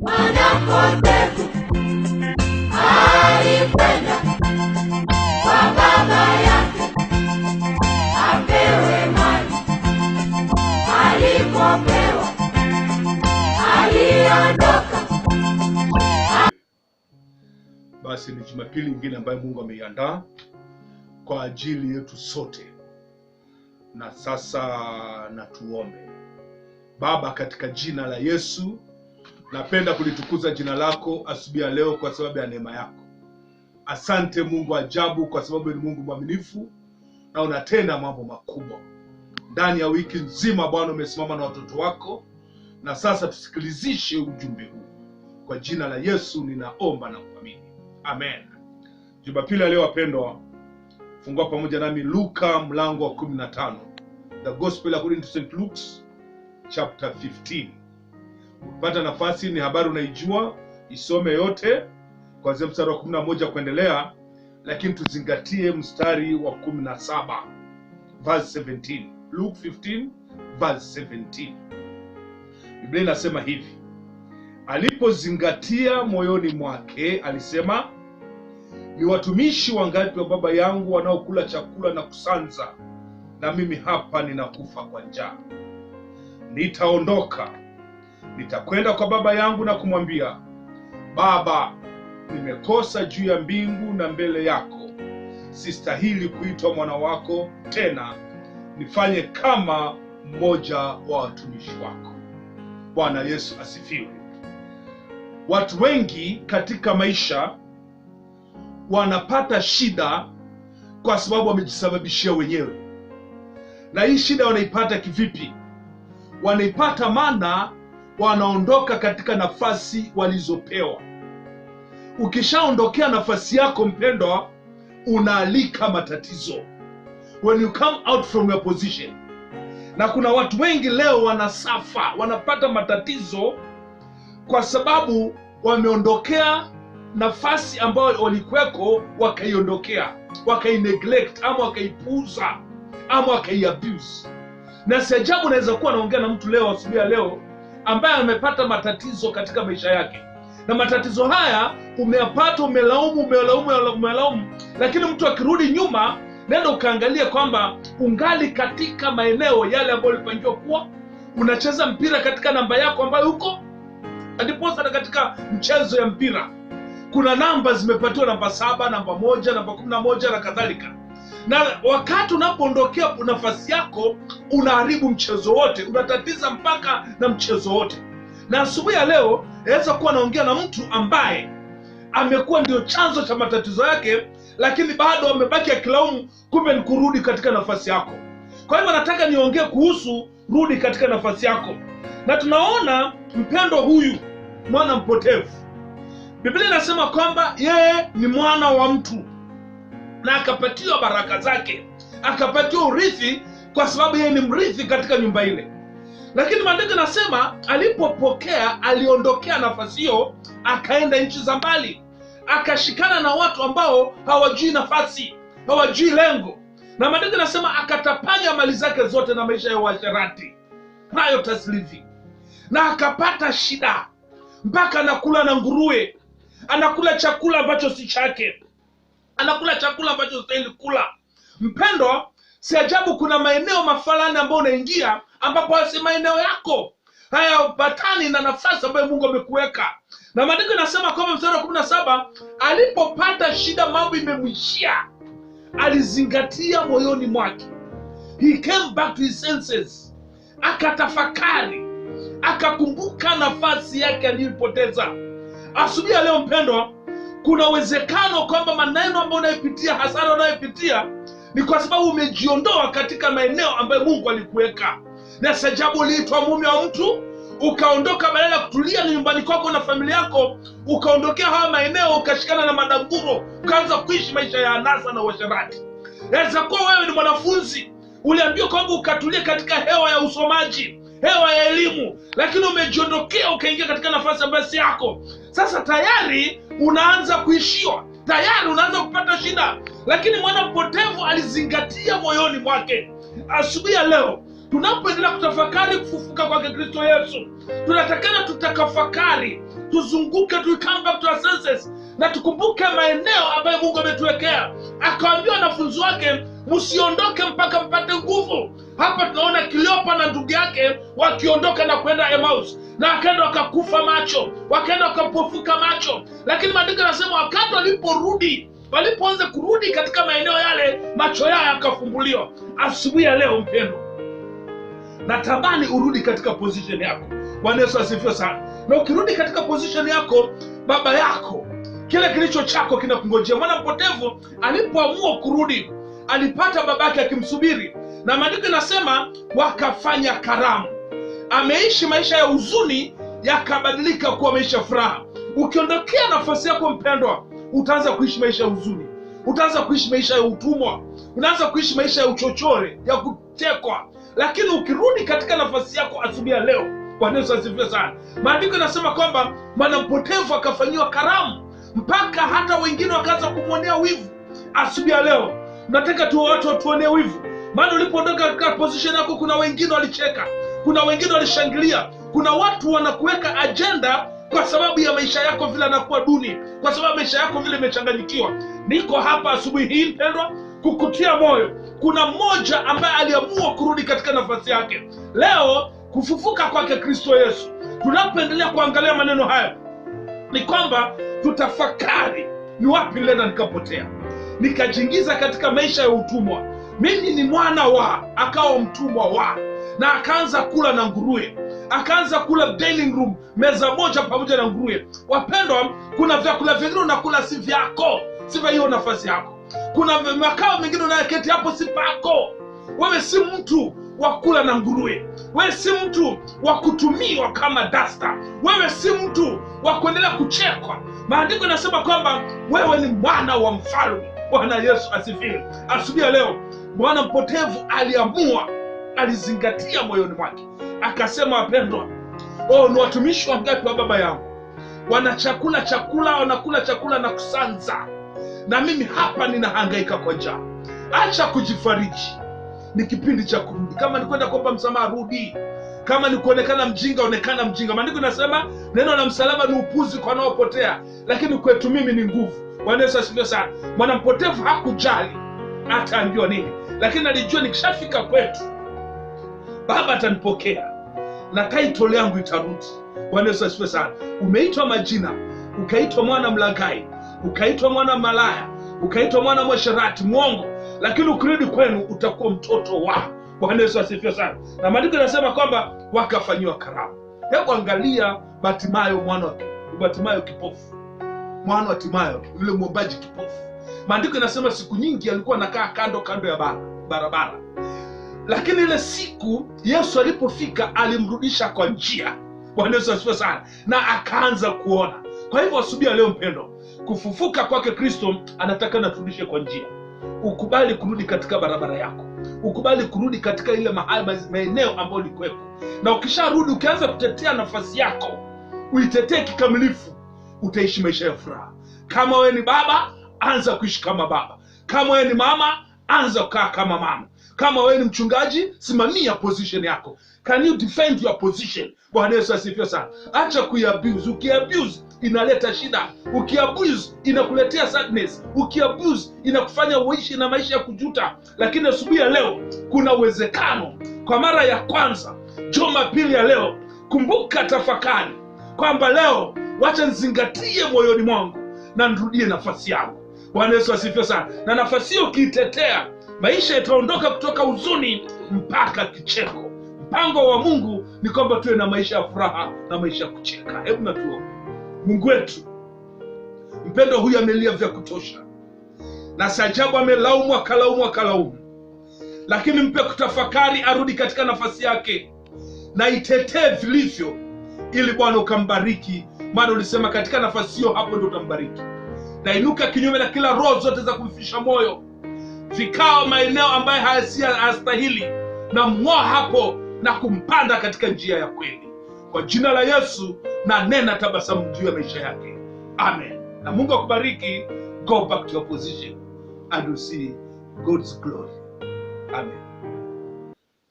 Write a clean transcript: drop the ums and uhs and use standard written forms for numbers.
Mwana mpotevu alikwenda kwa baba yake apewe mali. Alipopewa aliondoka. Basi ni Jumapili nyingine ambayo Mungu ameiandaa kwa ajili yetu sote. Na sasa na tuombe. Baba, katika jina la Yesu, napenda kulitukuza jina lako asubuhi ya leo kwa sababu ya neema yako. Asante Mungu ajabu, kwa sababu ni Mungu mwaminifu na unatenda mambo makubwa. Ndani ya wiki nzima Bwana umesimama na watoto wako, na sasa tusikilizishe ujumbe huu. Kwa jina la Yesu ninaomba na kuamini. Amen. Jumapili leo wapendwa, fungua pamoja nami Luka mlango wa 15. The Gospel according to St. Luke chapter 15. Ukipata nafasi, ni habari unaijua, isome yote kuanzia mstari wa 11 kuendelea, lakini tuzingatie mstari wa 17, verse 17. Luke 15 verse 17. Biblia inasema hivi: alipozingatia moyoni mwake alisema, ni watumishi wangapi wa baba yangu wanaokula chakula na kusanza, na mimi hapa ninakufa kwa njaa. Nitaondoka, nitakwenda kwa baba yangu na kumwambia, Baba, nimekosa juu ya mbingu na mbele yako. Sistahili kuitwa mwana wako tena, nifanye kama mmoja wa watumishi wako. Bwana Yesu asifiwe. Watu wengi katika maisha wanapata shida kwa sababu wamejisababishia wenyewe. Na hii shida wanaipata kivipi? Wanaipata maana wanaondoka katika nafasi walizopewa. Ukishaondokea nafasi yako mpendwa, unaalika matatizo. When you come out from your position. Na kuna watu wengi leo wanasafa, wanapata matatizo kwa sababu wameondokea nafasi ambayo walikuweko, wakaiondokea, wakaineglect, ama wakaipuuza, ama wakaiabuse. Na si ajabu naweza kuwa naongea na mtu leo asubuhi ya leo ambaye amepata matatizo katika maisha yake. Na matatizo haya umeyapata, umelaumu, lakini mtu akirudi nyuma, nenda ukaangalia kwamba ungali katika maeneo yale ambayo ulipangiwa kuwa. Unacheza mpira katika namba yako ambayo huko. Ndiposa katika mchezo ya mpira kuna namba zimepatiwa, namba 7, namba 1, namba 11 na kadhalika. Na wakati unapoondokea nafasi yako, unaharibu mchezo wote, unatatiza mpaka na mchezo wote. Na asubuhi ya leo naweza kuwa naongea na mtu ambaye amekuwa ndio chanzo cha matatizo yake, lakini bado amebaki akilaumu, kumbe ni kurudi katika nafasi yako. Kwa hivyo nataka niongee kuhusu rudi katika nafasi yako. Na tunaona mpendo huyu mwana mpotevu, Biblia inasema kwamba yeye ni mwana wa mtu na akapatiwa baraka zake, akapatiwa urithi kwa sababu yeye ni mrithi katika nyumba ile. Lakini maandiko yanasema alipopokea, aliondokea nafasi hiyo, akaenda nchi za mbali, akashikana na watu ambao hawajui nafasi, hawajui lengo. Na maandiko yanasema akatapanya mali zake zote na maisha ya uasherati, riotous living. Na akapata shida mpaka anakula na nguruwe, anakula chakula ambacho si chake, anakula chakula ambacho stahili kula. Mpendwa, si ajabu kuna maeneo mafalani ambayo unaingia ambapo si maeneo yako, hayapatani na nafasi ambayo Mungu amekuweka. Na maandiko yanasema kwamba mstari wa 17, alipopata shida, mambo imemwishia, alizingatia moyoni mwake. He came back to his senses. Akatafakari, akakumbuka nafasi yake aliyopoteza. Asubuhi ya leo mpendwa, kuna uwezekano kwamba maneno ambayo unayopitia, hasara unayopitia, ni kwa sababu umejiondoa katika maeneo ambayo Mungu alikuweka. Na sajabu uliitwa mume wa mtu, ukaondoka badala ya kutulia nyumbani kwako na familia yako, ukaondokea haya maeneo, ukashikana na madanguro, ukaanza kuishi maisha ya anasa na uasherati. Inaweza kuwa wewe ni mwanafunzi, uliambiwa kwamba ukatulia katika hewa ya usomaji, hewa ya elimu, lakini umejiondokea ukaingia katika nafasi ambayo si yako. Sasa tayari unaanza kuishiwa, tayari unaanza kupata shida. Lakini mwana mpotevu alizingatia moyoni mwake. Asubuhi ya leo tunapoendelea kutafakari kufufuka kwake Kristo Yesu, tunatakana tutakafakari, tuzunguke, come back to our senses, na tukumbuke maeneo ambayo Mungu ametuwekea. Akawaambia wanafunzi wake, msiondoke mpaka mpate nguvu. Hapa tunaona Kleopa na ndugu yake wakiondoka na kwenda Emmaus, na wakaenda wakakufa macho, wakaenda wakapofuka macho. Lakini maandiko yanasema wakati walipoanza kurudi katika maeneo yale, macho yao yakafumbuliwa. Asubuhi ya leo mpendo, natamani urudi katika position yako. Bwana Yesu asifiwe sana. Na ukirudi katika position yako, baba yako, kile kilicho chako kinakungojea. Mwana mpotevu alipoamua kurudi, alipata babake akimsubiri, na maandiko yanasema wakafanya karamu. Ameishi maisha ya huzuni, yakabadilika kuwa maisha ya furaha. Ukiondokea nafasi yako mpendwa, utaanza kuishi maisha ya huzuni, utaanza kuishi maisha ya utumwa, unaanza kuishi maisha ya uchochore, ya kutekwa. Lakini ukirudi katika nafasi yako asubuhi ya leo, Bwana Yesu asifiwe sana, maandiko yanasema kwamba mwanampotevu akafanyiwa karamu, mpaka hata wengine wakaanza kumwonea wivu. Asubuhi ya leo nataka tu watu watuonee wivu, maana ulipoondoka katika position yako, kuna wengine walicheka, kuna wengine walishangilia, kuna watu wanakuweka agenda kwa sababu ya maisha yako vile anakuwa duni, kwa sababu maisha yako vile imechanganyikiwa. Niko hapa asubuhi hii mpendwa kukutia moyo. Kuna mmoja ambaye aliamua kurudi katika nafasi yake. Leo kufufuka kwake Kristo Yesu, tunapoendelea kuangalia maneno haya, ni kwamba tutafakari ni wapi nilienda nikapotea, nikajiingiza katika maisha ya utumwa. Mimi ni mwana wa, akawa mtumwa wa, na akaanza kula na nguruwe, akaanza kula dining room, meza moja pamoja na nguruwe. Wapendwa, kuna vyakula vingine unakula si vyako, si vya hiyo nafasi yako. Kuna makao mengine unayeketi hapo si pako. Wewe si mtu wa kula na nguruwe, wewe si mtu wa kutumiwa kama dasta, wewe si mtu wa kuendelea kuchekwa. Maandiko yanasema kwamba wewe ni mwana wa mfalme. Bwana Yesu asifiwe. Asubuhi ya leo mwana mpotevu aliamua, alizingatia moyoni mwake, akasema wapendwa, ni watumishi wangapi wa baba yangu wanakula chakula na kusanza, na mimi hapa ninahangaika kwa njaa. Acha kujifariji, ni kipindi cha kurudi. Kama ni kwenda kuomba msamaha, rudi. Kama ni kuonekana mjinga, onekana mjinga. Maandiko yanasema neno la msalaba ni upuzi kwa wanaopotea, lakini kwetu mimi ni nguvu. Bwana Yesu asifiwe sana. Mwanampotevu hakujali ataambiwa nini, lakini alijua nikishafika kwetu Baba atanipokea na title yangu itarudi. Bwana Yesu asifiwe sana. Umeitwa majina, ukaitwa mwana mlaghai, ukaitwa mwana malaya, ukaitwa mwana mwasherati, mwongo, lakini ukirudi kwenu utakuwa mtoto wa. Bwana Yesu asifiwe sana. Na maandiko yanasema kwamba wakafanyiwa karamu. Hebu angalia Bartimayo kipofu, mwana wa Timayo, yule mwombaji kipofu. Maandiko yanasema siku nyingi alikuwa anakaa kando ya barabara, lakini ile siku Yesu alipofika alimrudisha kwa njia. Bwana Yesu asifiwe sana, na akaanza kuona. Kwa hivyo asubuhi ya leo mpendo, kufufuka kwake Kristo anataka naturudishe kwa njia. Ukubali kurudi katika barabara yako, ukubali kurudi katika ile maeneo ambayo ulikuwepo, na ukisharudi ukianza kutetea nafasi yako, uitetee kikamilifu, utaishi maisha ya furaha. Kama wewe ni baba, anza kuishi kama baba. Kama wewe ni mama, anza kukaa kama mama. Kama wewe ni mchungaji, simamia position yako. Can you defend your position? Bwana Yesu asifiwe sana. Acha kuiabuse. Ukiabuse inaleta shida, ukiabuse inakuletea sadness, ukiabuse inakufanya uishi na maisha ya kujuta. Lakini asubuhi ya leo kuna uwezekano, kwa mara ya kwanza Jumapili ya leo, kumbuka, tafakari kwamba leo wacha nizingatie moyoni mwangu na nirudie nafasi yangu. Bwana Yesu asifiwe sana. Na nafasi hiyo ukiitetea, maisha itaondoka kutoka huzuni mpaka kicheko. Mpango wa Mungu ni kwamba tuwe na maisha ya furaha na maisha ya kucheka. Hebu na tuombe. Mungu wetu mpendo, huyu amelia vya kutosha, na sajabu akalaumu, lakini mpe kutafakari, arudi katika nafasi yake na itetee vilivyo, ili Bwana ukambariki. Maana ulisema katika nafasi hiyo hapo ndio utambariki. Na inuka kinyume na kila roho zote za kumfisha moyo, vikao maeneo ambayo hayastahili, na mng'oa hapo na kumpanda katika njia ya kweli. Kwa jina la Yesu na nena tabasamu juu ya maisha yake. Amen. Na Mungu akubariki. Go back to your position and you see God's glory. Amen.